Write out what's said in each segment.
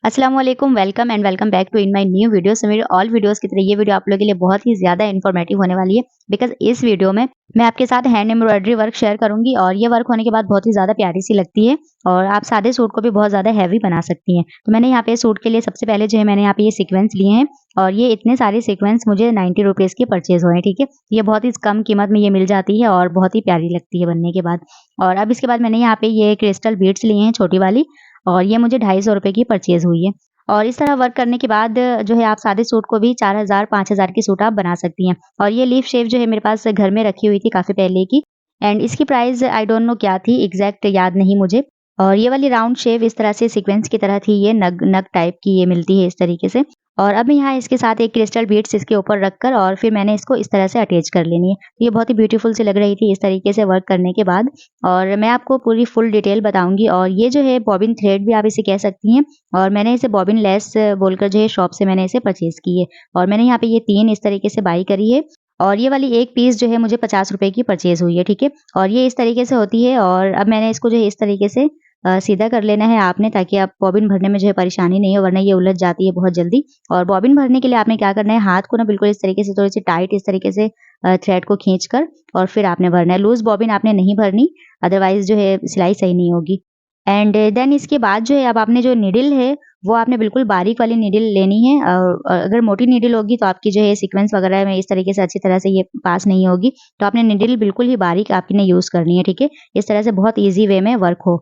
अस्सलाम वालेकुम, welcome and welcome back to in my new video. So मेरे all videos की तरह ये वीडियो आप लोगों के लिए बहुत ही ज़्यादा इन्फॉर्मेटिव होने वाली है बिकॉज़ इस वीडियो में मैं आपके साथ हैंड एम्ब्रॉयडरी वर्क शेयर करूंगी और ये वर्क होने के बाद बहुत ही ज़्यादा प्यारी सी लगती है और आप सादे सूट को भी बहुत ज़्यादा हैवी बना सकती हैं। तो मैंने यहाँ पे सूट के लिए सबसे पहले जो है मैंने यहाँ पे ये सीक्वेंस लिए हैं और ये इतने सारे सीक्वेंस मुझे 90 रुपीज़ के परचेज़ हुए हैं, ठीक है। ये बहुत ही कम कीमत में ये मिल जाती है और बहुत ही प्यारी लगती है बनने के बाद। और अब इसके बाद मैंने यहाँ पे ये क्रिस्टल बीड्स लिए हैं छोटी वाली और ये मुझे 250 रुपए की परचेज़ हुई है। और इस तरह वर्क करने के बाद जो है आप सादे सूट को भी 4000 5000 की सूट आप बना सकती हैं। और ये लीफ शेप जो है मेरे पास घर में रखी हुई थी काफ़ी पहले की एंड इसकी प्राइस आई डोंट नो क्या थी, एग्जैक्ट याद नहीं मुझे। और ये वाली राउंड शेप इस तरह से सीक्वेंस की तरह थी, ये नग नग टाइप की ये मिलती है इस तरीके से। और अब मैं यहाँ इसके साथ एक क्रिस्टल बीड्स इसके ऊपर रखकर और फिर मैंने इसको इस तरह से अटैच कर लेनी है। ये बहुत ही ब्यूटीफुल सी लग रही थी इस तरीके से वर्क करने के बाद। और मैं आपको पूरी फुल डिटेल बताऊंगी। और ये जो है बॉबिन थ्रेड भी आप इसे कह सकती हैं और मैंने इसे बॉबिन लेस बोलकर जो है शॉप से मैंने इसे परचेज की है। और मैंने यहाँ पे ये 3 इस तरीके से बाई करी है और ये वाली एक पीस जो है मुझे 50 रुपए की परचेज हुई है, ठीक है। और ये इस तरीके से होती है और अब मैंने इसको जो है इस तरीके से सीधा कर लेना है आपने, ताकि आप बॉबिन भरने में जो है परेशानी नहीं हो, वरना ये उलझ जाती है बहुत जल्दी। और बॉबिन भरने के लिए आपने क्या करना है, हाथ को ना बिल्कुल इस तरीके से थोड़ी सी टाइट इस तरीके से थ्रेड को खींचकर और फिर आपने भरना है। लूज बॉबिन आपने नहीं भरनी, अदरवाइज जो है सिलाई सही नहीं होगी। एंड देन इसके बाद जो है अब आपने जो नीडल है वो आपने बिल्कुल बारीक वाली नीडल लेनी है। और अगर मोटी नीडल होगी तो आपकी जो है सीक्वेंस वगैरह में इस तरीके से अच्छी तरह से ये पास नहीं होगी, तो आपने नीडल बिल्कुल ही बारीक आपने यूज करनी है, ठीक है। इस तरह से बहुत ईजी वे में वर्क हो।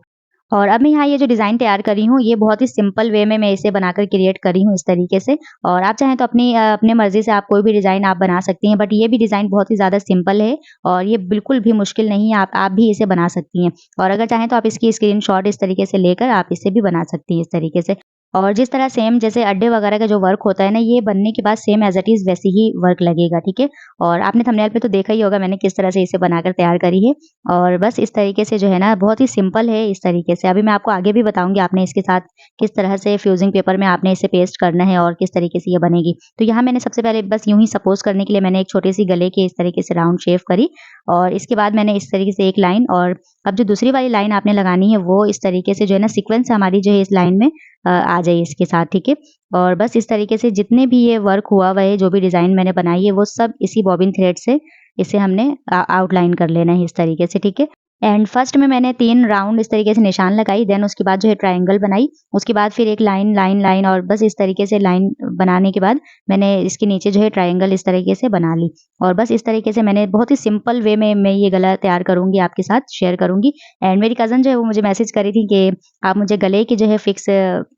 और अब मैं यहाँ ये जो डिज़ाइन तैयार करी हूँ, ये बहुत ही सिंपल वे में मैं इसे बनाकर क्रिएट करी हूँ इस तरीके से। और आप चाहें तो अपने मर्ज़ी से आप कोई भी डिज़ाइन आप बना सकती हैं, बट ये भी डिज़ाइन बहुत ही ज़्यादा सिंपल है और ये बिल्कुल भी मुश्किल नहीं है, आप भी इसे बना सकती हैं। और अगर चाहें तो आप इसकी स्क्रीनशॉट इस तरीके से लेकर आप इसे भी बना सकती हैं इस तरीके से। और जिस तरह सेम जैसे अड्डे वगैरह का जो वर्क होता है ना, ये बनने के बाद सेम एज़ इट इज़ वैसे ही वर्क लगेगा, ठीक है। और आपने थंबनेल पे तो देखा ही होगा मैंने किस तरह से इसे बनाकर तैयार करी है। और बस इस तरीके से जो है ना बहुत ही सिंपल है इस तरीके से। अभी मैं आपको आगे भी बताऊँगी आपने इसके साथ किस तरह से फ्यूजिंग पेपर में आपने इसे पेस्ट करना है और किस तरीके से ये बनेगी। तो यहाँ मैंने सबसे पहले बस यूँ ही सपोज़ करने के लिए मैंने एक छोटी-सी गले की इस तरीके से राउंड शेप करी और इसके बाद मैंने इस तरीके से एक लाइन। और अब जो दूसरी वाली लाइन आपने लगानी है वो इस तरीके से जो है ना सीक्वेंस हमारी जो है इस लाइन में आ जाए इसके साथ, ठीक है। और बस इस तरीके से जितने भी ये वर्क हुआ हुआ है, जो भी डिज़ाइन मैंने बनाई है, वो सब इसी बॉबिन थ्रेड से इसे हमने आउटलाइन कर लेना है इस तरीके से, ठीक है। एंड फर्स्ट में मैंने 3 राउंड इस तरीके से निशान लगाई, देन उसके बाद जो है ट्रायंगल बनाई, उसके बाद फिर एक लाइन लाइन लाइन और बस इस तरीके से लाइन बनाने के बाद मैंने इसके नीचे जो है ट्रायंगल इस तरीके से बना ली। और बस इस तरीके से मैंने बहुत ही सिंपल वे में मैं ये गला तैयार करूँगी, आपके साथ शेयर करूँगी। एंड मेरी कज़न जो है वो मुझे मैसेज करी थी कि आप मुझे गले की जो है फिक्स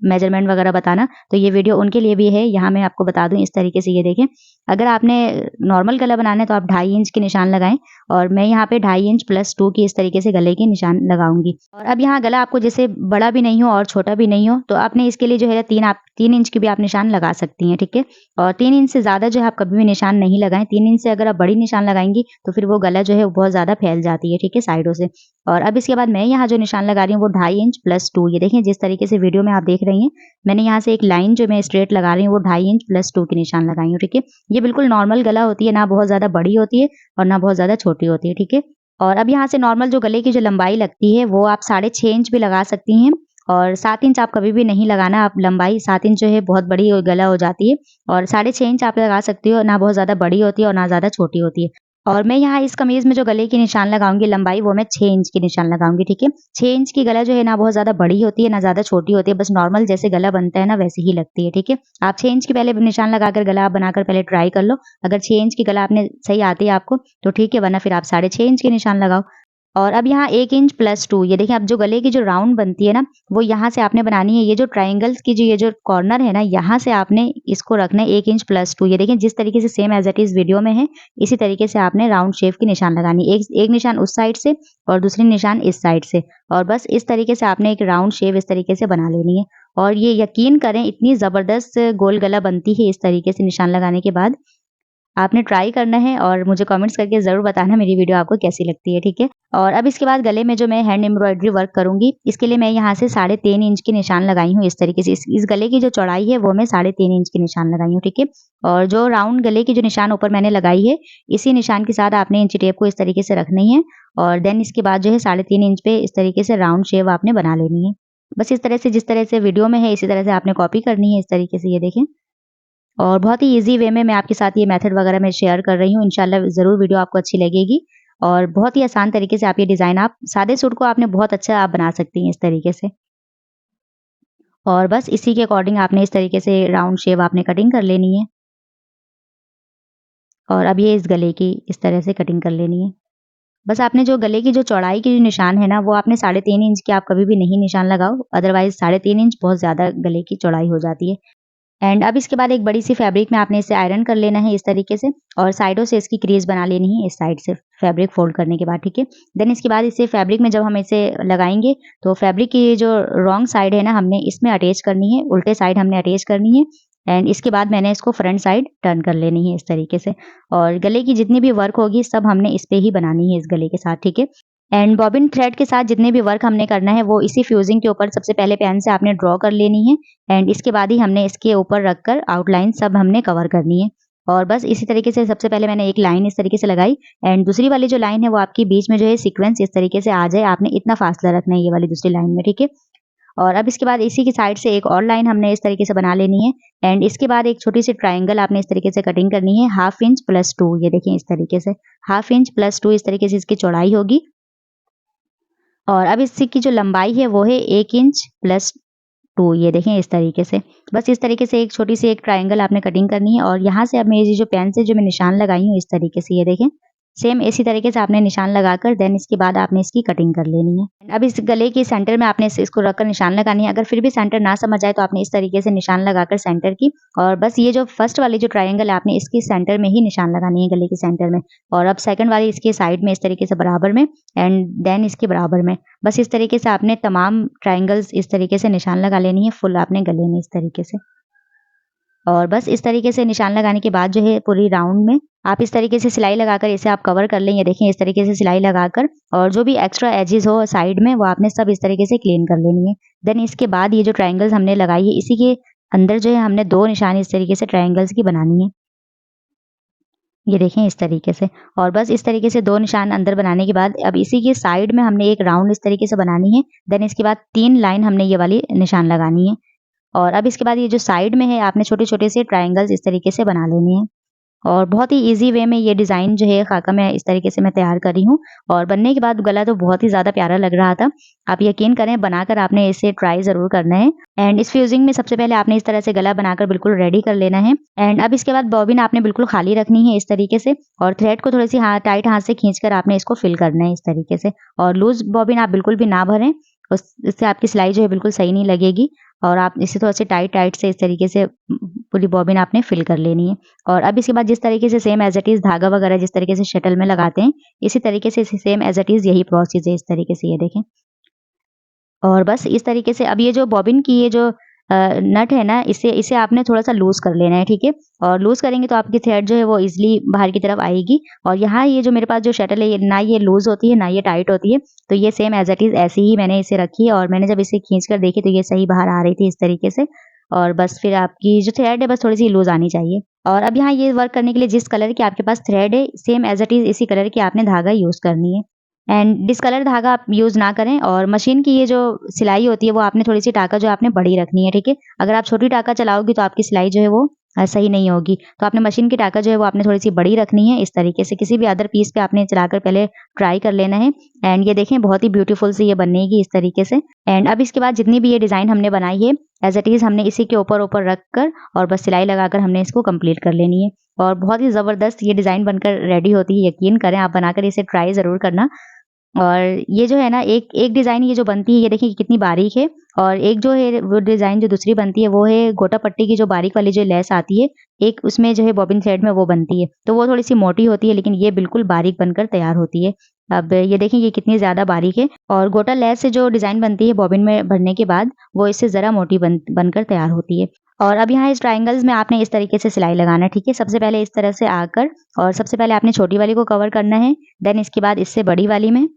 मेजरमेंट वगैरह बताना, तो ये वीडियो उनके लिए भी है। यहाँ मैं आपको बता दूँ इस तरीके से, ये देखें, अगर आपने नॉर्मल गला बनाना है तो आप 2.5 इंच के निशान लगाएँ और मैं यहाँ पे 2.5 इंच प्लस 2 की इस तरीके से गले के निशान लगाऊंगी। और अब यहाँ गला आपको जैसे बड़ा भी नहीं हो और छोटा भी नहीं हो, तो आपने इसके लिए जो है 3 इंच की भी आप निशान लगा सकती हैं, ठीक है। और 3 इंच से ज़्यादा जो है आप कभी भी निशान नहीं लगाएं। 3 इंच से अगर आप बड़ी निशान लगाएंगी तो फिर वो गला जो है वो बहुत ज़्यादा फैल जाती है, ठीक है, साइडों से। और अब इसके बाद मैं यहाँ जो निशान लगा रही हूँ वो 2.5 इंच प्लस 2, ये देखें जिस तरीके से वीडियो में आप देख रही हैं, मैंने यहाँ से एक लाइन जो मैं स्ट्रेट लगा रही हूँ वो 2.5 इंच प्लस 2 की निशान लगाई हूँ, ठीक है। ये बिल्कुल नॉर्मल गला होती है, ना बहुत ज़्यादा बड़ी होती है और ना बहुत ज़्यादा छोटी होती है, ठीक है। और अब यहाँ से नॉर्मल जो गले की जो लंबाई लगती है वो आप 6.5 इंच भी लगा सकती हैं और 7 इंच आप कभी भी नहीं लगाना। आप लंबाई 7 इंच जो है बहुत बड़ी गला हो जाती है और 6.5 इंच आप लगा सकती हो, ना बहुत ज़्यादा बड़ी होती है और ना ज़्यादा छोटी होती है। और मैं यहाँ इस कमीज में जो गले की निशान लगाऊंगी लंबाई वो मैं 6 इंच की निशान लगाऊंगी, ठीक है। 6 इंच की गला जो है ना बहुत ज़्यादा बड़ी होती है ना ज़्यादा छोटी होती है, बस नॉर्मल जैसे गला बनता है ना वैसे ही लगती है, ठीक है। आप 6 इंच की पहले निशान लगाकर गला आप बनाकर पहले ट्राई कर लो। अगर 6 इंच की गला आपने सही आती है आपको तो ठीक है, वरना फिर आप 6.5 इंच के निशान लगाओ। और अब यहाँ 1 इंच प्लस 2, ये देखिए अब जो गले की जो राउंड बनती है ना वो यहाँ से आपने बनानी है। ये जो ट्रायंगल्स की जो ये जो कॉर्नर है ना, यहाँ से आपने इसको रखना है 1 इंच प्लस 2। ये देखिए जिस तरीके से same as it is video में है, इसी तरीके से आपने राउंड शेप की निशान लगानी है। एक निशान उस साइड से और दूसरी निशान इस साइड से। और बस इस तरीके से आपने एक राउंड शेप इस तरीके से बना लेनी है। और ये यकीन करें इतनी ज़बरदस्त गोल गला बनती है इस तरीके से निशान लगाने के बाद। आपने ट्राई करना है और मुझे कमेंट्स करके ज़रूर बताना मेरी वीडियो आपको कैसी लगती है, ठीक है। और अब इसके बाद गले में जो मैं हैंड एम्ब्रॉयडरी वर्क करूँगी, इसके लिए मैं यहाँ से 3.5 इंच की निशान लगाई हूँ इस तरीके से। इस गले की जो चौड़ाई है वो मैं 3.5 इंच की निशान लगाई हूँ, ठीक है। और जो राउंड गले की जो निशान ऊपर मैंने लगाई है, इसी निशान के साथ आपने इंची टेप को इस तरीके से रखनी है और देन इसके बाद जो है 3.5 इंच पे इस तरीके से राउंड शेप आपने बना लेनी है। बस इस तरह से जिस तरह से वीडियो में है इसी तरह से आपने कॉपी करनी है इस तरीके से, ये देखें। और बहुत ही ईज़ी वे में मैं आपके साथ ये मेथड वगैरह मैं शेयर कर रही हूँ। इंशाल्लाह ज़रूर वीडियो आपको अच्छी लगेगी और बहुत ही आसान तरीके से आप ये डिज़ाइन आप सादे सूट को आपने बहुत अच्छा आप बना सकती हैं इस तरीके से। और बस इसी के अकॉर्डिंग आपने इस तरीके से राउंड शेप आपने कटिंग कर लेनी है। और अब ये इस गले की इस तरह से कटिंग कर लेनी है। बस आपने जो गले की जो चौड़ाई की जो निशान है ना, वो आपने 3.5 इंच के आप कभी भी नहीं निशान लगाओ, अदरवाइज़ 3.5 इंच बहुत ज़्यादा गले की चौड़ाई हो जाती है। एंड अब इसके बाद एक बड़ी-सी फैब्रिक में आपने इसे आयरन कर लेना है इस तरीके से और साइडों से इसकी क्रीज़ बना लेनी है इस साइड से फैब्रिक फ़ोल्ड करने के बाद, ठीक है। देन इसके बाद इसे फैब्रिक में जब हम इसे लगाएँगे, तो फैब्रिक की जो रॉन्ग साइड है ना, हमने इसमें अटैच करनी है, उल्टे साइड हमने अटैच करनी है एंड इसके बाद मैंने इसको फ्रंट साइड टर्न कर लेनी है इस तरीके से। और गले की जितनी भी वर्क होगी, सब हमने इस पे ही बनानी है इस गले के साथ, ठीक है। एंड बॉबिन थ्रेड के साथ जितने भी वर्क हमने करना है, वो इसी फ्यूजिंग के ऊपर सबसे पहले पेन से आपने ड्रॉ कर लेनी है एंड इसके बाद ही हमने इसके ऊपर रखकर आउटलाइन सब हमने कवर करनी है। और बस इसी तरीके से सबसे पहले मैंने एक लाइन इस तरीके से लगाई एंड दूसरी वाली जो लाइन है वो आपकी बीच में जो है सीक्वेंस इस तरीके से आ जाए, आपने इतना फासला रखना है ये वाली दूसरी लाइन में, ठीक है। और अब इसके बाद इसी की साइड से एक और लाइन हमने इस तरीके से बना लेनी है एंड इसके बाद एक छोटी सी ट्रायंगल आपने इस तरीके से कटिंग करनी है 1/2 इंच + 2, ये देखिए इस तरीके से 1/2 इंच + 2 इस तरीके से इसकी चौड़ाई होगी। और अब इसकी की जो लंबाई है वो है 1 इंच + 2, ये देखें इस तरीके से। बस इस तरीके से एक छोटी-सी एक ट्रायंगल आपने कटिंग करनी है और यहाँ से अब मैं ये जो पेन से जो मैं निशान लगाई हूँ इस तरीके से, ये देखें। सेम इसी तरीके से आपने निशान लगाकर देन इसके बाद आपने इसकी कटिंग कर लेनी है। अब इस गले के सेंटर में आपने इसको रखकर निशान लगानी है। अगर फिर भी सेंटर ना समझ आए तो आपने इस तरीके से निशान लगाकर सेंटर की और बस ये जो फर्स्ट वाली जो ट्रायंगल है आपने इसके सेंटर में ही निशान लगानी है, गले के सेंटर में। और अब सेकंड वाली इसके साइड में इस तरीके से बराबर में एंड देन इसके बराबर में। बस इस तरीके से आपने तमाम ट्रायंगल्स इस तरीके से निशान लगा लेनी है फुल आपने गले में इस तरीके से। और बस इस तरीके से निशान लगाने के बाद जो है पूरी राउंड में आप इस तरीके से सिलाई लगाकर इसे आप कवर कर लें। ये देखें इस तरीके से सिलाई लगाकर और जो भी एक्स्ट्रा एजेस हो साइड में वो आपने सब इस तरीके से क्लीन कर लेनी है। देन इसके बाद ये जो ट्रायंगल्स हमने लगाई है इसी के अंदर जो है हमने 2 निशान इस तरीके से ट्रायंगल्स की बनानी है। ये देखें इस तरीके से और बस इस तरीके से 2 निशान अंदर बनाने के बाद अब इसी के साइड में हमने एक राउंड इस तरीके से बनानी है। देन इसके बाद 3 लाइन हमने ये वाली निशान लगानी है। और अब इसके बाद ये जो साइड में है आपने छोटे-छोटे से ट्रायंगल्स इस तरीके से बना लेने हैं। और बहुत ही ईज़ी वे में ये डिज़ाइन जो है खाका मैं इस तरीके से मैं तैयार कर रही हूँ और बनने के बाद गला तो बहुत ही ज़्यादा प्यारा लग रहा था। आप यकीन करें बनाकर आपने इसे ट्राई ज़रूर करना है एंड इस फ्यूजिंग में सबसे पहले आपने इस तरह से गला बनाकर बिल्कुल रेडी कर लेना है एंड अब इसके बाद बॉबिन आपने बिल्कुल खाली रखनी है इस तरीके से और थ्रेड को थोड़ी-सी टाइट हाथ से खींचकर आपने इसको फिल करना है इस तरीके से और लूज़ बॉबिन आप बिल्कुल भी ना भरें, उससे आपकी सिलाई जो है बिल्कुल सही नहीं लगेगी और आप इसे थोड़ा-सा टाइट-टाइट से इस तरीके से पूरी बॉबिन आपने फिल कर लेनी है। और अब इसके बाद जिस तरीके से सेम एज़ इट इज़ धागा वगैरह जिस तरीके से शटल में लगाते हैं, इसी तरीके से सेम एज़ इट इज़ यही प्रोसेस है इस तरीके से, ये देखें। और बस इस तरीके से अब ये जो बॉबिन की ये जो नट है ना, इसे इसे आपने थोड़ा-सा लूज़ कर लेना है, ठीक है? और लूज़ करेंगे तो आपकी थ्रेड जो है वो ईज़िली बाहर की तरफ आएगी और यहाँ ये जो मेरे पास जो शटल है, ये ना ये लूज़ होती है, ना ये टाइट होती है। तो ये सेम एज़ इट इज़ ऐसे ही मैंने इसे रखी है और मैंने जब इसे खींच कर देखी तो ये सही बाहर आ रही थी इस तरीके से। और बस फिर आपकी जो थ्रेड है बस थोड़ी-सी लूज़ आनी चाहिए। और अब यहाँ ये वर्क करने के लिए जिस कलर की आपके पास थ्रेड है, सेम एज़ इट इज़ इसी कलर की आपने धागा यूज़ करनी है। एंड डिस्कलर धागा आप यूज़ ना करें और मशीन की ये जो सिलाई होती है वो आपने थोड़ी-सी टाँका जो आपने बड़ी रखनी है, ठीक है? अगर आप छोटी टाँका चलाओगी तो आपकी सिलाई जो है वो सही नहीं होगी। तो आपने मशीन की टाँका जो है वो आपने थोड़ी-सी बड़ी रखनी है इस तरीके से किसी भी अदर पीस पे आपने चलाकर पहले ट्राई कर लेना है। एंड ये देखें बहुत ही ब्यूटीफुल सी ये बनेगी इस तरीके से। एंड अब इसके बाद जितनी भी ये डिज़ाइन हमने बनाई है एज़ इट इज़ हमने इसी के ऊपर-ऊपर रख कर और बस सिलाई लगाकर हमने इसको कंप्लीट कर लेनी है। और बहुत ही ज़बरदस्त ये डिज़ाइन बनकर रेडी होती है, यकीन करें आप बनाकर इसे ट्राई ज़रूर करना। और ये जो है ना एक एक डिज़ाइन ये जो बनती है ये देखिए कितनी बारीक है और एक जो है वो डिज़ाइन जो दूसरी बनती है वो है गोटा पट्टी की जो बारीक वाली जो लेस आती है, एक उसमें जो है बॉबिन थ्रेड में वो बनती है। तो वो थोड़ी-सी मोटी होती है लेकिन ये बिल्कुल बारीक बनकर तैयार होती है। अब ये देखिए ये कितनी ज़्यादा बारीक है और गोटा लेस से जो डिज़ाइन बनती है बॉबिन में भरने के बाद वो इससे ज़रा मोटी बनकर तैयार होती है। और अब यहाँ इस ट्रायंगल्स में आपने इस तरीके से सिलाई लगाना है, ठीक है? सबसे पहले इस तरह से आकर और सबसे पहले आपने छोटी वाली को कवर करना है, देन इसके बाद इससे बड़ी वाली में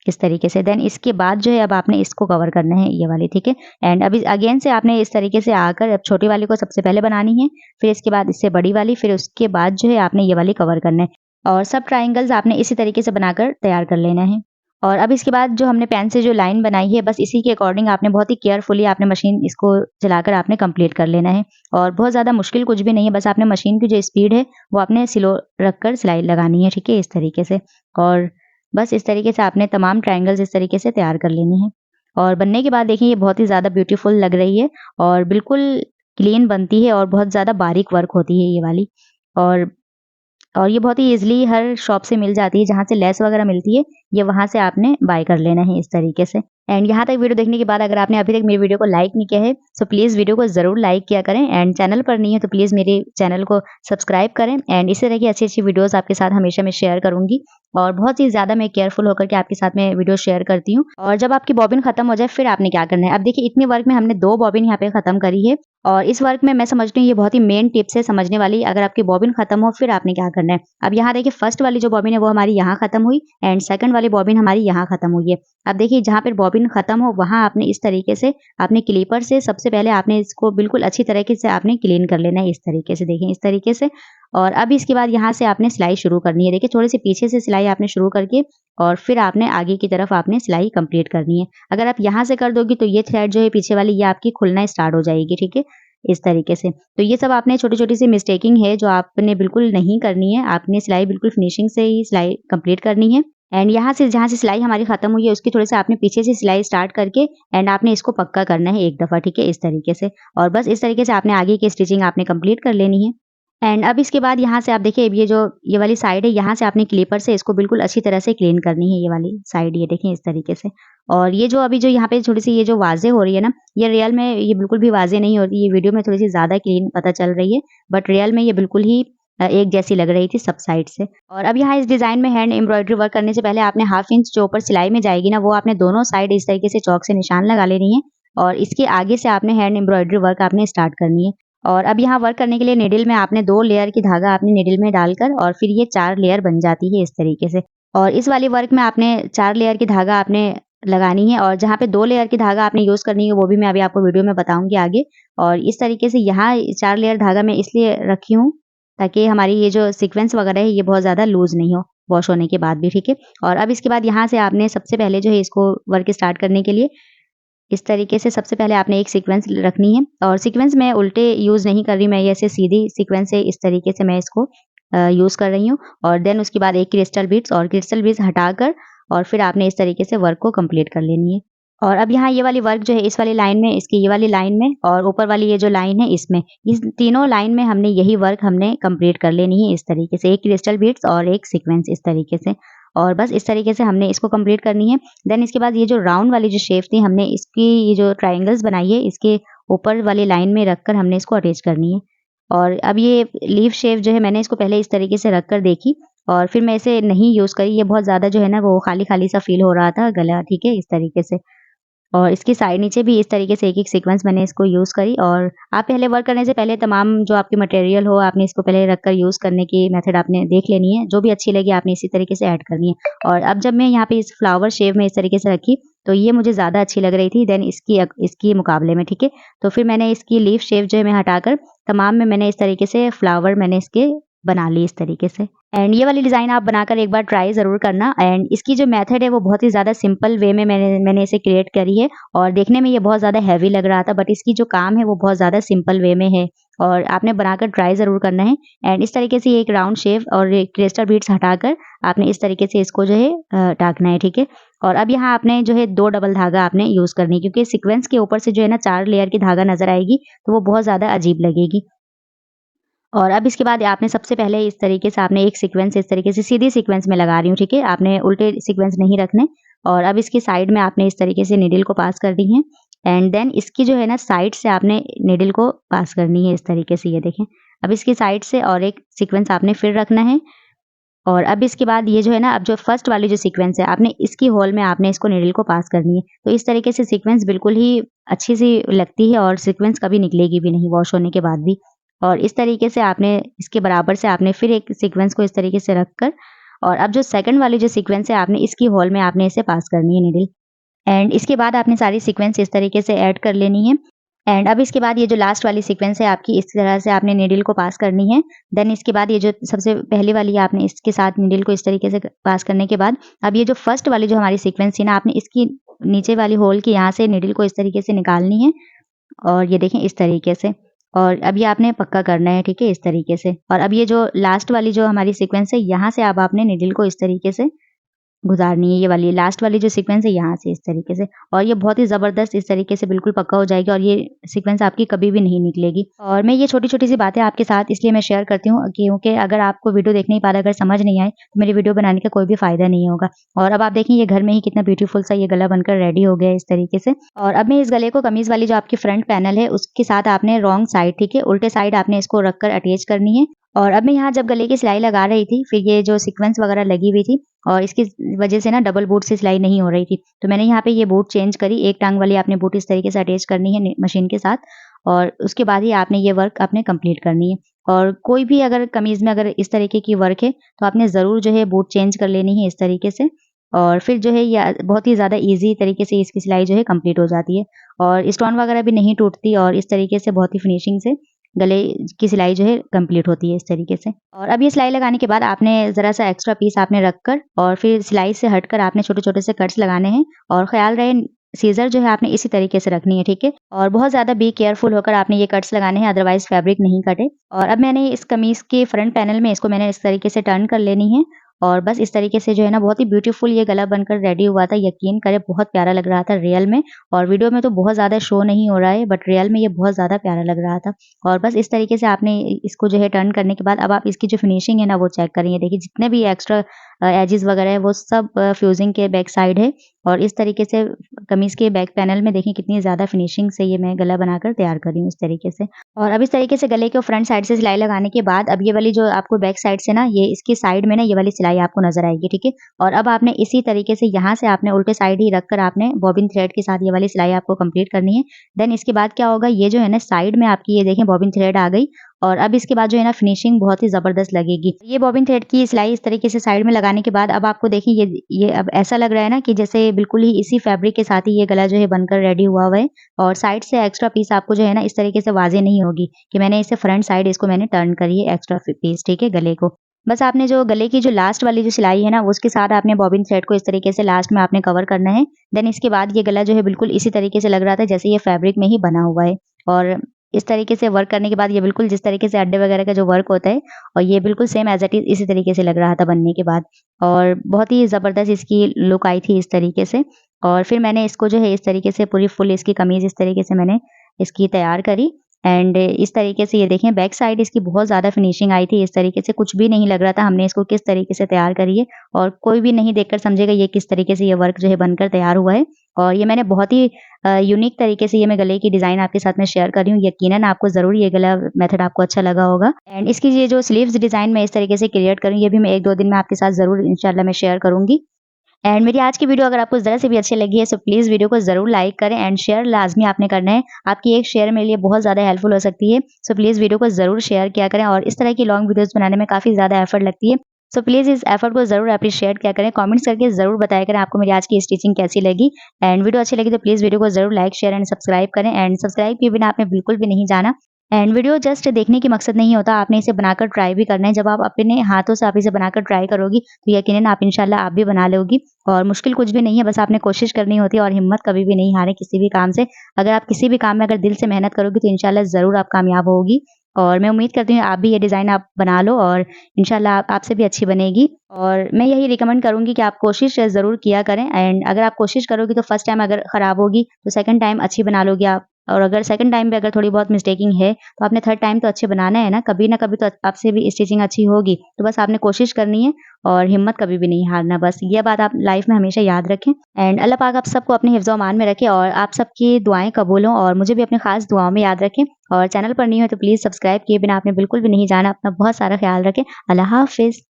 इस तरीके से देन इसके बाद जो है अब आपने इसको कवर करना है ये वाली, ठीक है? एंड अभी अगेन से आपने इस तरीके से आकर अब छोटी वाली को सबसे पहले बनानी है, फिर इसके बाद इससे बड़ी वाली, फिर उसके बाद जो है आपने ये वाली कवर करना है और सब ट्रायंगल्स आपने इसी तरीके से बनाकर तैयार कर लेना है। और अब इसके बाद जो हमने पेन से जो लाइन बनाई है बस इसी के अकॉर्डिंग आपने बहुत ही केयरफुली आपने मशीन इसको चलाकर आपने कंप्लीट कर लेना है। और बहुत ज़्यादा मुश्किल कुछ भी नहीं है, बस आपने मशीन की जो स्पीड है वो आपने स्लो रखकर सिलाई लगानी है, ठीक है, इस तरीके से। और बस इस तरीके से आपने तमाम ट्रायंगल्स इस तरीके से तैयार कर लेने हैं। और बनने के बाद देखिए ये बहुत ही ज़्यादा ब्यूटीफुल लग रही है और बिल्कुल क्लीन बनती है और बहुत ज़्यादा बारीक वर्क होती है ये वाली। और ये बहुत ही ईज़िली हर शॉप से मिल जाती है, जहाँ से लेस वगैरह मिलती है, ये वहाँ से आपने बाय कर लेना है इस तरीके से। एंड यहाँ तक वीडियो देखने के बाद अगर आपने अभी तक मेरी वीडियो को लाइक नहीं किया है, सो प्लीज़ वीडियो को ज़रूर लाइक किया करें एंड चैनल पर नहीं है तो प्लीज़ मेरे चैनल को सब्सक्राइब करें एंड इसी तरह की अच्छी-अच्छी वीडियोज़ आपके साथ हमेशा मैं शेयर करूँगी। और बहुत ही ज़्यादा मैं केयरफुल होकर के आपके साथ में वीडियो शेयर करती हूँ। और जब आपकी बॉबिन खत्म हो जाए फिर आपने क्या करना है, अब देखिए इतने वर्क में हमने 2 बॉबिन यहाँ पे खत्म करी है और इस वर्क में मैं समझती हूँ ये बहुत ही मेन टिप्स है समझने वाली। अगर आपकी बॉबिन खत्म हो फिर आपने क्या करना है। अब यहाँ देखिए फर्स्ट वाली जो बॉबिन है वो हमारी यहाँ खत्म हुई एंड सेकंड वाली बॉबिन हमारी यहाँ खत्म हुई है। अब देखिए जहाँ पर बॉबिन खत्म हो वहाँ आपने इस तरीके से आपने क्लिपर से सबसे पहले आपने इसको बिल्कुल अच्छी तरीके से आपने क्लीन कर लेना है इस तरीके से, देखिए इस तरीके से। और अब इसके बाद यहाँ से आपने सिलाई शुरू करनी है। देखिए थोड़ी सी पीछे से सिलाई आपने शुरू करके और फिर आपने आगे की तरफ आपने सिलाई कंप्लीट करनी है। अगर आप यहाँ से कर दोगी तो ये थ्रेड जो है पीछे वाली ये आपकी खुलना स्टार्ट हो जाएगी, ठीक है, इस तरीके से। तो ये सब आपने छोटी-छोटी सी मिस्टेकिंग है जो आपने बिल्कुल नहीं करनी है। आपने सिलाई बिल्कुल फिनिशिंग से ही सिलाई कंप्लीट करनी है। एंड यहाँ से जहाँ से सिलाई हमारी खत्म हुई है उसकी थोड़ी सी आपने पीछे से सिलाई स्टार्ट करके एंड आपने इसको पक्का करना है एक दफ़ा, ठीक है, इस तरीके से। और बस इस तरीके से आपने आगे की स्टिचिंग आपने कंप्लीट कर लेनी है। एंड अब इसके बाद यहाँ से आप देखिए ये वाली साइड है, यहाँ से आपने क्लिपर से इसको बिल्कुल अच्छी तरह से क्लीन करनी है, ये वाली साइड, ये देखें इस तरीके से। और ये जो अभी जो यहाँ पे थोड़ी-सी ये जो वाज़े हो रही है ना, ये रियल में ये बिल्कुल भी वाज़े नहीं होती, ये वीडियो में थोड़ी-सी ज़्यादा क्लीन पता चल रही है, बट रियल में ये बिल्कुल ही एक जैसी लग रही थी सब साइड से। और अब यहाँ इस डिज़ाइन में हैंड एम्ब्रॉयडरी वर्क करने से पहले आपने हाफ इंच जो ऊपर सिलाई में जाएगी ना, वो आपने दोनों साइड इस तरीके से चॉक से निशान लगा लेनी है और इसके आगे से आपने हैंड एम्ब्रॉयडरी वर्क आपने स्टार्ट करनी है। और अब यहाँ वर्क करने के लिए नीडल में आपने 2 लेयर की धागा आपने नीडल में डालकर और फिर ये 4 लेयर बन जाती है इस तरीके से। और इस वाली वर्क में आपने 4 लेयर की धागा आपने लगानी है और जहाँ पे 2 लेयर की धागा आपने यूज़ करनी है वो भी मैं अभी आपको वीडियो में बताऊँगी आगे। और इस तरीके से यहाँ 4 लेयर धागा मैं इसलिए रखी हूँ ताकि हमारी ये जो सीक्वेंस वगैरह है ये बहुत ज़्यादा लूज़ नहीं हो वॉश होने के बाद भी, ठीक है। और अब इसके बाद यहाँ से आपने सबसे पहले जो है इसको वर्क स्टार्ट करने के लिए इस तरीके से सबसे पहले आपने एक सीक्वेंस रखनी है और सीक्वेंस मैं उल्टे यूज़ नहीं कर रही, मैं ये ऐसे सीधी सीक्वेंस है इस तरीके से मैं इसको यूज़ कर रही हूँ। और देन उसके बाद एक क्रिस्टल बीड्स हटाकर और फिर आपने इस तरीके से वर्क को कंप्लीट कर लेनी है। और अब यहाँ ये वाली वर्क जो है इस वाली लाइन में, इसकी ये वाली लाइन में और ऊपर वाली ये जो लाइन है इसमें, इस तीनों लाइन में हमने यही वर्क हमने कंप्लीट कर लेनी है इस तरीके से, एक क्रिस्टल बीड्स और एक सीक्वेंस इस तरीके से। और बस इस तरीके से हमने इसको कंप्लीट करनी है। देन इसके बाद ये जो राउंड वाली जो शेप थी हमने इसकी ये जो ट्रायंगल्स बनाई है इसके ऊपर वाली लाइन में रखकर हमने इसको अटैच करनी है। और अब ये लीफ शेप जो है मैंने इसको पहले इस तरीके से रख कर देखी और फिर मैं इसे नहीं यूज़ करी, ये बहुत ज़्यादा जो है ना वो खाली-खाली सा फ़ील हो रहा था गला, ठीक है, इस तरीके से। और इसकी साइड नीचे भी इस तरीके से एक-एक सीक्वेंस मैंने इसको यूज़ करी। और आप पहले वर्क करने से पहले तमाम जो आपकी मटेरियल हो आपने इसको पहले रख कर यूज़ करने की मेथड आपने देख लेनी है, जो भी अच्छी लगी आपने इसी तरीके से ऐड करनी है। और अब जब मैं यहाँ पे इस फ्लावर शेप में इस तरीके से रखी तो ये मुझे ज़्यादा अच्छी लग रही थी देन इसकी मुकाबले में, ठीक है। तो फिर मैंने इसकी लीफ शेप जो है मैं हटाकर तमाम में मैंने इस तरीके से फ्लावर मैंने इसके बना ली इस तरीके से। एंड ये वाली डिज़ाइन आप बनाकर एक बार ट्राई ज़रूर करना। एंड इसकी जो मेथड है वो बहुत ही ज़्यादा सिंपल वे में मैंने इसे क्रिएट करी है और देखने में ये बहुत ज़्यादा हेवी लग रहा था बट इसकी जो काम है वो बहुत ज़्यादा सिंपल वे में है और आपने बनाकर ट्राई ज़रूर करना है। एंड इस तरीके से एक राउंड शेप और एक क्रिस्टल बीड्स हटाकर आपने इस तरीके से इसको जो है टाँकना है, ठीक है। और अब यहाँ आपने जो है 2 डबल धागा आपने यूज़ करनी है क्योंकि सीक्वेंस के ऊपर से जो है ना 4 लेयर की धागा नज़र आएगी तो वो बहुत ज़्यादा अजीब लगेगी। और अब इसके बाद आपने सबसे पहले इस तरीके से आपने एक सीक्वेंस इस तरीके से सीधी सीक्वेंस में लगा रही हूँ, ठीक है, आपने उल्टे सीक्वेंस नहीं रखने। और अब इसकी साइड में आपने इस तरीके से नीडल को पास कर दी है एंड देन इसकी जो है ना साइड से आपने नीडल को पास करनी है इस तरीके से, ये देखें। अब इसकी साइड से और एक सीक्वेंस आपने फिर रखना है और अब इसके बाद ये जो है ना अब जो फर्स्ट वाली जो सीक्वेंस है आपने इसकी होल में आपने इसको नीडल को पास करनी है। तो इस तरीके से सीक्वेंस बिल्कुल ही अच्छी सी लगती है और सीक्वेंस कभी निकलेगी भी नहीं वॉश होने के बाद भी। और इस तरीके से आपने इसके बराबर से आपने फिर एक सीक्वेंस को इस तरीके से रखकर और अब जो सेकंड वाली जो सीक्वेंस है आपने इसकी होल में आपने इसे पास करनी है नीडल। एंड इसके बाद आपने सारी सीक्वेंस इस तरीके से ऐड कर लेनी है। एंड अब इसके बाद ये जो लास्ट वाली सीक्वेंस है आपकी, इस तरह से आपने नीडल को पास करनी है। देन इसके बाद ये जो सबसे पहली वाली है, आपने इसके साथ नीडल को इस तरीके से पास करने के बाद अब ये जो फर्स्ट वाली जो हमारी सीक्वेंस थी ना, आपने इसकी नीचे वाली होल की यहाँ से नीडल को इस तरीके से निकालनी है और ये देखें इस तरीके से। और अब ये आपने पक्का करना है, ठीक है, इस तरीके से। और अब ये जो लास्ट वाली जो हमारी सीक्वेंस है, यहाँ से अब आपने नीडल को इस तरीके से गुज़ारनी है, ये वाली लास्ट वाली जो सीक्वेंस है यहाँ से इस तरीके से। और ये बहुत ही ज़बरदस्त इस तरीके से बिल्कुल पक्का हो जाएगी और ये सीक्वेंस आपकी कभी भी नहीं निकलेगी। और मैं ये छोटी-छोटी सी बातें आपके साथ इसलिए मैं शेयर करती हूँ क्योंकि अगर आपको वीडियो देख नहीं पा रहा, अगर समझ नहीं आए, तो मेरी वीडियो बनाने का कोई भी फ़ायदा नहीं होगा। और अब आप देखें ये घर में ही कितना ब्यूटीफुल सा ये गला बनकर रेडी हो गया है इस तरीके से। और अब मैं इस गले को कमीज़ वाली जो आपकी फ्रंट पैनल है उसके साथ आपने रॉन्ग साइड, ठीक है, उल्टे साइड आपने इसको रखकर अटैच करनी है। और अब मैं यहाँ जब गले की सिलाई लगा रही थी, फिर ये जो सीक्वेंस वगैरह लगी हुई थी और इसकी वजह से ना डबल बूट से सिलाई नहीं हो रही थी, तो मैंने यहाँ पे ये बूट चेंज करी। एक टांग वाली आपने बूट इस तरीके से अटैच करनी है मशीन के साथ और उसके बाद ही आपने ये वर्क आपने कंप्लीट करनी है। और कोई भी अगर कमीज में अगर इस तरीके की वर्क है तो आपने ज़रूर जो है बूट चेंज कर लेनी है इस तरीके से। और फिर जो है ये बहुत ही ज़्यादा ईज़ी तरीके से इसकी सिलाई जो है कंप्लीट हो जाती है और स्टोन वगैरह भी नहीं टूटती और इस तरीके से बहुत ही फिनिशिंग से गले की सिलाई जो है कंप्लीट होती है इस तरीके से। और अब ये सिलाई लगाने के बाद आपने ज़रा-सा एक्स्ट्रा पीस आपने रखकर और फिर सिलाई से हटकर आपने छोटे-छोटे से कट्स लगाने हैं और ख़्याल रहे सीज़र जो है आपने इसी तरीके से रखनी है, ठीक है? और बहुत ज़्यादा बी केयरफुल होकर आपने ये कट्स लगाने हैं, अदरवाइज़ फैब्रिक नहीं कटे। और अब मैंने इस कमीज़ के फ्रंट पैनल में इसको मैंने इस तरीके से टर्न कर लेनी है और बस इस तरीके से जो है ना बहुत ही ब्यूटीफुल ये गला बनकर रेडी हुआ था। यकीन करें बहुत प्यारा लग रहा था रियल में और वीडियो में तो बहुत ज़्यादा शो नहीं हो रहा है, बट रियल में ये बहुत ज़्यादा प्यारा लग रहा था। और बस इस तरीके से आपने इसको जो है टर्न करने के बाद अब आप इसकी जो फिनिशिंग है ना वो चेक करेंगे। देखिए जितने भी एक्स्ट्रा एजेस वगैरह है वो सब फ्यूजिंग के बैक साइड है और इस तरीके से कमीज़ के बैक पैनल में देखिए कितनी ज़्यादा फिनिशिंग से ये मैं गला बनाकर तैयार कर रही हूँ इस तरीके से। और अब इस तरीके से गले के फ्रंट साइड से सिलाई लगाने के बाद अब ये वाली जो आपको बैक साइड से ना ये इसकी साइड में ना ये वाली सिलाई आपको नज़र आएगी, ठीक है? और अब आपने इसी तरीके से यहाँ से आपने उल्टे साइड ही रखकर आपने बॉबिन थ्रेड के साथ ये वाली सिलाई आपको कंप्लीट करनी है। देन इसके बाद क्या होगा, ये जो है ना साइड में आपकी ये देखें बॉबिन थ्रेड आ गई और अब इसके बाद जो है ना फिनिशिंग बहुत ही ज़बरदस्त लगेगी। ये बॉबिन थ्रेड की सिलाई इस तरीके से साइड में लगाने के बाद अब आपको देखिए ये अब ऐसा लग रहा है ना कि जैसे बिल्कुल ही इसी फैब्रिक के साथ ही ये गला जो है बनकर रेडी हुआ हुआ है और साइड से एक्स्ट्रा पीस आपको जो है ना इस तरीके से वाज़ेह नहीं होगी कि मैंने इसे फ्रंट साइड इसको मैंने टर्न करी है एक्स्ट्रा पीस, ठीक है, गले को। बस आपने जो गले की जो लास्ट वाली जो सिलाई है ना उसके साथ आपने बॉबिन थ्रेड को इस तरीके से लास्ट में आपने कवर करना है। देन इसके बाद ये गला जो है बिल्कुल इसी तरीके से लग रहा था जैसे ये फैब्रिक में ही बना हुआ है और इस तरीके से वर्क करने के बाद ये बिल्कुल जिस तरीके से अड्डे वगैरह का जो वर्क होता है और ये बिल्कुल सेम एज़ इट इज़ इसी तरीके से लग रहा था बनने के बाद और बहुत ही ज़बरदस्त इसकी लुक आई थी इस तरीके से। और फिर मैंने इसको जो है इस तरीके से पूरी फुल इसकी कमीज़ इस तरीके से मैंने इसकी तैयार करी एंड इस तरीके से ये देखें बैक साइड इसकी बहुत ज़्यादा फिनिशिंग आई थी। इस तरीके से कुछ भी नहीं लग रहा था हमने इसको किस तरीके से तैयार करी है और कोई भी नहीं देखकर समझेगा ये किस तरीके से ये वर्क जो है बनकर तैयार हुआ है। और ये मैंने बहुत ही यूनिक तरीके से ये मैं गले की डिज़ाइन आपके साथ में शेयर कर रही हूँ। यकीनन आपको ज़रूर ये गला मेथड आपको अच्छा लगा होगा एंड इसकी ये जो स्लीव्स डिज़ाइन मैं इस तरीके से क्रिएट करूँ ये भी मैं 1-2 दिन में आपके साथ ज़रूर इंशाल्लाह मैं शेयर करूँगी। एंड मेरी आज की वीडियो अगर आपको ज़रा से भी अच्छी लगी है सो प्लीज़ वीडियो को ज़रूर लाइक करें एंड शेयर लाज़मी आपने करना है। आपकी एक शेयर मेरे लिए बहुत ज़्यादा हेल्पफुल हो सकती है। सो प्लीज़ वीडियो को ज़रूर शेयर किया करें और इस तरह की लॉन्ग वीडियोज़ बनाने में काफ़ी ज़्यादा एफर्ट लगती है। सो प्लीज़ इस एफर्ट को ज़रूर एप्रिशिएट किया करें। कमेंट्स करके ज़रूर बताया करें आपको मेरी आज की स्टिचिंग कैसी लगी एंड वीडियो अच्छी लगी तो प्लीज़ वीडियो को ज़रूर लाइक, शेयर एंड सब्सक्राइब करें एंड सब्सक्राइब किए बिना आपने बिल्कुल भी नहीं जाना। एंड वीडियो जस्ट देखने की मकसद नहीं होता, आपने इसे बनाकर ट्राई भी करना है। जब आप अपने हाथों से आप इसे बनाकर ट्राई करोगी तो यकीनन आप इंशाल्लाह आप भी बना लोगी और मुश्किल कुछ भी नहीं है, बस आपने कोशिश करनी होती है और हिम्मत कभी भी नहीं हारें किसी भी काम से। अगर आप किसी भी काम में अगर दिल से मेहनत करोगी तो इंशाल्लाह ज़रूर आप कामयाब होगी और मैं उम्मीद करती हूँ आप भी ये डिज़ाइन आप बना लो और इंशाल्लाह आपसे भी अच्छी बनेगी। और मैं यही रिकमेंड करूँगी कि आप कोशिश ज़रूर किया करें एंड अगर आप कोशिश करोगी तो फर्स्ट टाइम अगर ख़राब होगी तो सेकंड टाइम अच्छी बना लोगी आप और अगर सेकंड टाइम पे अगर थोड़ी बहुत मिस्टेकिंग है तो आपने थर्ड टाइम तो अच्छे बनाना है ना कभी तो आपसे भी स्टिचिंग अच्छी होगी। तो बस आपने कोशिश करनी है और हिम्मत कभी भी नहीं हारना। बस ये बात आप लाइफ में हमेशा याद रखें एंड अल्लाह पाक आप सबको अपने हिफ्ज़-ओ अमान में रखे और आप सबकी दुआएं कबूल हों और मुझे भी अपनी खास दुआओं में याद रखें। और चैनल पर नहीं हो तो प्लीज़ सब्सक्राइब किए बिना आपने बिल्कुल भी नहीं जाना। अपना बहुत सारा ख्याल रखें। अल्लाह हाफ़िज़।